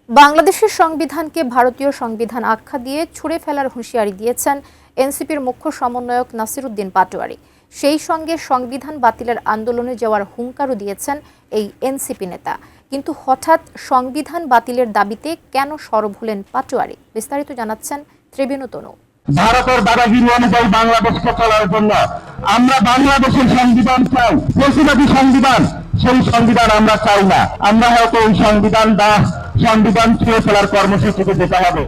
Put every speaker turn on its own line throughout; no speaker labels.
বাংলাদেশের সংবিধানকে ভারতীয় সংবিধান আখ্যা দিয়ে ছুঁড়ে ফেলার হুঁশিয়ারি দিয়েছেন এনসিপির মুখ্য সমন্বয়ক নাসিরুদ্দিন পাটোয়ারি। সেই সঙ্গে সংবিধান বাতিলের আন্দোলনে যাওয়ার হুঙ্কারও দিয়েছেন এই এনসিপি নেতা। কিন্তু হঠাৎ সংবিধান বাতিলের দাবিতে কেন সরব হলেন পাটোয়ারি, বিস্তারিত জানাচ্ছেন ত্রিবেণী তনু।
ভারতের দাদাগিরি অনুযায়ী বাংলাদেশকে চলার জন্য আমরা বাংলাদেশের সংবিধান চাই, ফ্যাসিবাদী সংবিধান। সেই সংবিধান আমরা চাই না। আমরা হয়তো এই সংবিধান ছুঁয়ে ফেলার কর্মসূচিতে যেতে হবে।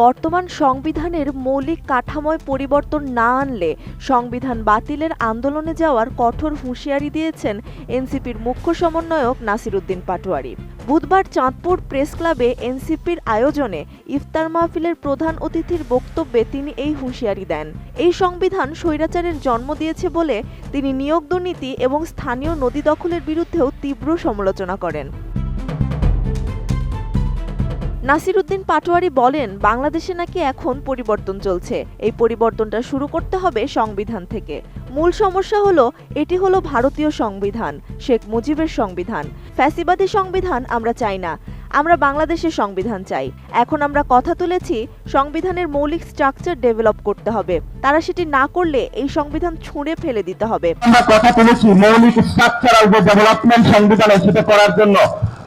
বর্তমান সংবিধানের মৌলিক কাঠামোয় পরিবর্তন না আনলে সংবিধান বাতিলের আন্দোলনে যাওয়ার কঠোর হুঁশিয়ারি দিয়েছেন এনসিপির মুখ্য সমন্বয়ক নাসিরুদ্দিন পাটোয়ারি। বুধবার চাঁদপুর প্রেস ক্লাবে এনসিপির আয়োজনে ইফতার মাহফিলের প্রধান অতিথির বক্তব্যে তিনি এই হুঁশিয়ারি দেন। এই সংবিধান স্বৈরাচারের জন্ম দিয়েছে বলে তিনি নিয়োগ দুর্নীতি এবং স্থানীয় নদী দখলের বিরুদ্ধেও তীব্র সমালোচনা করেন। নাসিরুদ্দিন পাটোয়ারি বলেন, বাংলাদেশে নাকি এখন পরিবর্তন চলছে। এই পরিবর্তনটা শুরু করতে হবে সংবিধান থেকে। মূল সমস্যা হলো এটি হলো ভারতীয় সংবিধান, শেখ মুজিবের সংবিধান। ফ্যাসিবাদী সংবিধান আমরা চাই না, আমরা বাংলাদেশের সংবিধান চাই। এখন আমরা কথা তুলেছি সংবিধানের মৌলিক স্ট্রাকচার ডেভেলপ করতে হবে। তারা সেটি না করলে এই সংবিধান ছুঁড়ে ফেলে দিতে হবে।
আমরা কথা তুলেছি মৌলিক স্ট্রাকচারাল যে ডেভেলপমেন্ট সংবিধানে সেটা করার জন্য।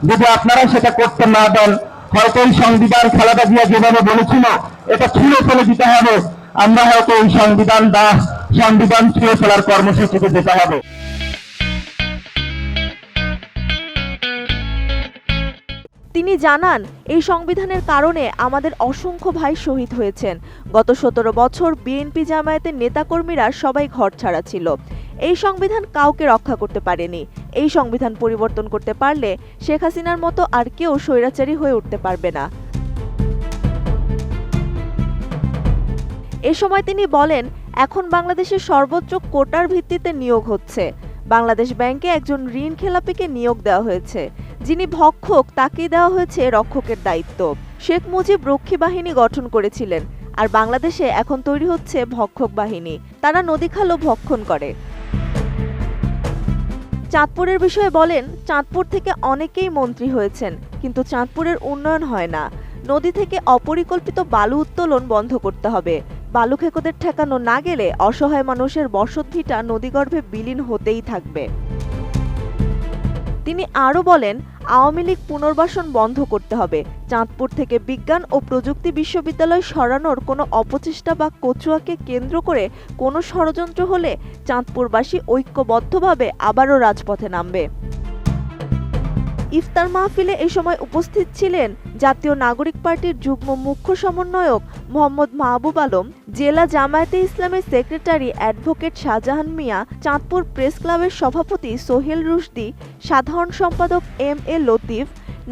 যদি আপনারা সেটা করতে না দেন, হয়তো এই সংবিধান খালেদা জিয়া যেভাবে বলেছিল এটা ছুঁড়ে ফেলে দিতে হবে। আমরা হয়তো এই সংবিধান ছুঁড়ে ফেলার কর্মসূচিতে যেতে হবে।
তিনি জানান, এই সংবিধানের কারণে আমাদের অসংখ্য ভাই শহীদ হয়েছেন। গত 17 বছর বিএনপি জামায়াতের নেতাকর্মীরা সবাই ঘরছাড়া ছিল। এই সংবিধান কাউকে রক্ষা করতে পারেনি। এই সংবিধান পরিবর্তন করতে পারলে শেখ হাসিনার মতো আর কেউ স্বৈরাচারী হয়ে উঠতে পারবে না। এ সময় তিনি বলেন, এখন বাংলাদেশের সর্বোচ্চ কোটার ভিত্তিতে নিয়োগ হচ্ছে। বাংলাদেশ ব্যাংকে একজন ঋণ খেলাপিকে নিয়োগ দেওয়া হয়েছে। যিনি ভক্ষক তাকেই দেওয়া হয়েছে রক্ষকের দায়িত্ব। শেখ মুজিব রক্ষী বাহিনী গঠন করেছিলেন, আর বাংলাদেশে এখন তৈরি হচ্ছে ভক্ষক বাহিনী। তারা নদীখালও ভক্ষণ করে। চাঁদপুরের বিষয়ে বলেন, চাঁদপুর থেকে অনেকেই মন্ত্রী হয়েছেন, কিন্তু চাঁদপুরের উন্নয়ন হয় না। নদী থেকে অপরিকল্পিত বালু উত্তোলন বন্ধ করতে হবে। বালু খেকোদের ঠেকানো না গেলে অসহায় মানুষের বসতভিটা নদীগর্ভে বিলীন হতেই থাকবে। তিনি আরও বলেন, আওয়ামী লীগ পুনর্বাসন বন্ধ করতে হবে। চাঁদপুর থেকে বিজ্ঞান ও প্রযুক্তি বিশ্ববিদ্যালয় সরানোর কোনো অপচেষ্টা বা কচুয়াকে কেন্দ্র করে কোনো ষড়যন্ত্র হলে চাঁদপুরবাসী ঐক্যবদ্ধভাবে আবারও রাজপথে নামবে। ইফতার মাহফিলে এ সময় উপস্থিত ছিলেন জাতীয় নাগরিক পার্টির যুগ্ম মুখ্য সমন্বয়ক মোহাম্মদ মাহবুব আলম, জেলা জামায়াতে ইসলামের সেক্রেটারি অ্যাডভোকেট শাহজাহান মিয়া, চাঁদপুর প্রেস ক্লাবের সভাপতি সোহেল রুশদি, সাধারণ সম্পাদক এম.এ. লতিফ,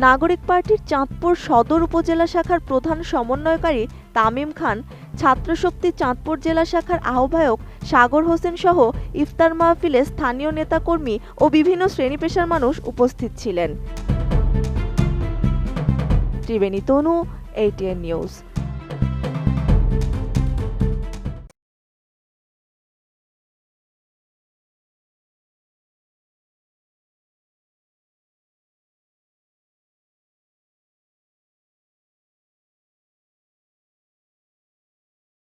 নাগরিক পার্টির চাঁদপুর সদর উপজেলা শাখার প্রধান সমন্বয়কারী তামিম খান, ছাত্রশক্তি চাঁদপুর জেলা শাখার আহ্বায়ক সাগর হোসেন সহ ইফতার মাহফিলে স্থানীয় নেতাকর্মী ও বিভিন্ন শ্রেণী পেশার মানুষ উপস্থিত ছিলেন। ত্রিবেণী তনু, ATN নিউজ।